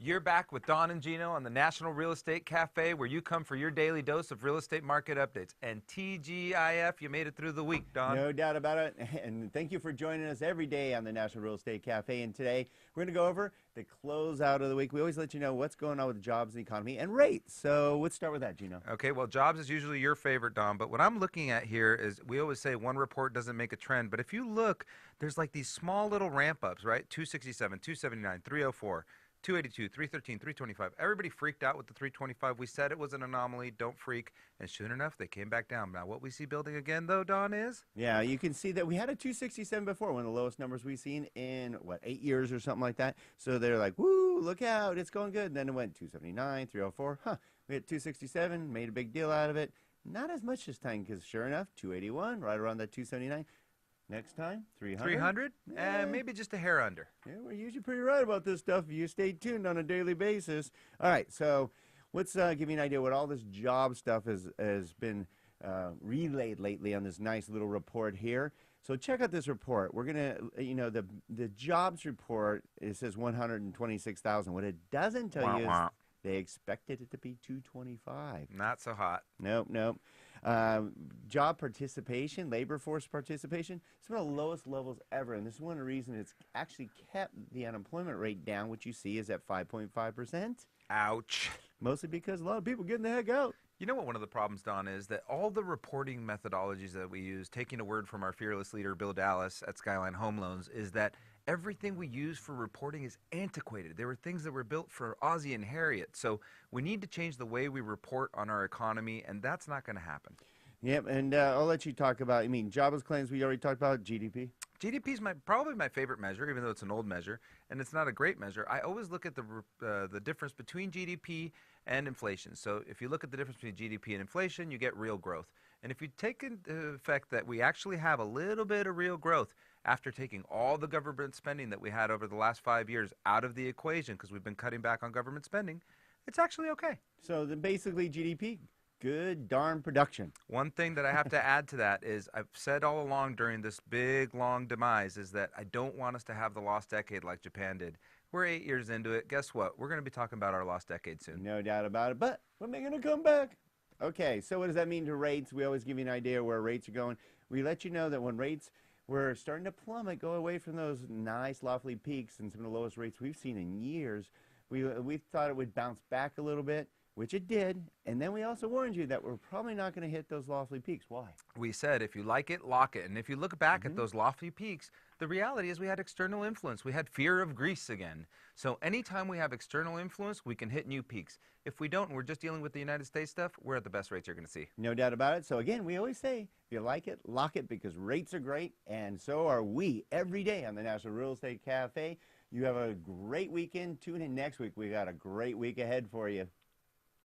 You're back with Don and Gino on the National Real Estate Cafe, where you come for your daily dose of real estate market updates. And TGIF, you made it through the week, Don. No doubt about it. And thank you for joining us every day on the National Real Estate Cafe. And today we're going to go over the closeout of the week. We always let you know what's going on with jobs and the economy and rates. So let's start with that, Gino. Okay, well, jobs is usually your favorite, Don. But what I'm looking at here is we always say one report doesn't make a trend. But if you look, there's like these small little ramp ups, right? 267, 279, 304. 282, 313, 325. Everybody freaked out with the 325. We said it was an anomaly. Don't freak. And soon enough, they came back down. Now, what we see building again, though, Don, is? Yeah, you can see that we had a 267 before, one of the lowest numbers we've seen in, what, 8 years or something like that. So they're like, woo, look out, it's going good. And then it went 279, 304. We hit 267, made a big deal out of it. Not as much this time, because sure enough, 281, right around that 279. Next time, 300. 300? Yeah. And maybe just a hair under. Yeah, we're usually pretty right about this stuff if you stay tuned on a daily basis. All right, so let's give you an idea what all this job stuff has been relayed lately on this nice little report here. So check out this report. We're going to, the jobs report, it says 126,000. What it doesn't tell you is they expected it to be 225. Not so hot. Nope. Job participation, labor force participation, it's one of the lowest levels ever. And this is one of the reasons it's actually kept the unemployment rate down, which you see is at 5.5%. Ouch. Mostly because a lot of people getting the heck out. You know what one of the problems, Don, is that all the reporting methodologies that we use, taking a word from our fearless leader, Bill Dallas at Skyline Home Loans, is that everything we use for reporting is antiquated. There were things that were built for Ozzie and Harriet. So we need to change the way we report on our economy, and that's not going to happen. Yep, and I'll let you talk about, jobless claims we already talked about, GDP. GDP is probably my favorite measure, even though it's an old measure, and it's not a great measure. I always look at the difference between GDP and inflation. So if you look at the difference between GDP and inflation, you get real growth. And if you take into effect that we actually have a little bit of real growth after taking all the government spending that we had over the last 5 years out of the equation, because we've been cutting back on government spending, it's actually okay. So then basically GDP, good darn production. One thing that I have to add to that is I've said all along during this big, long demise is that I don't want us to have the lost decade like Japan did. We're 8 years into it. Guess what? We're going to be talking about our lost decade soon. No doubt about it. But when they're going to come back? Okay, so what does that mean to rates? We always give you an idea where rates are going. We let you know that when rates were starting to plummet, go away from those nice, lofty peaks and some of the lowest rates we've seen in years, we thought it would bounce back a little bit, which it did. And then we also warned you that we're probably not going to hit those lofty peaks. Why? We said if you like it, lock it. And if you look back at those lofty peaks, the reality is we had external influence. We had fear of Greece again. So anytime we have external influence, we can hit new peaks. If we don't, and we're just dealing with the United States stuff, we're at the best rates you're going to see. No doubt about it. So again, we always say, if you like it, lock it, because rates are great, and so are we every day on the National Real Estate Cafe. You have a great weekend. Tune in next week. We got a great week ahead for you.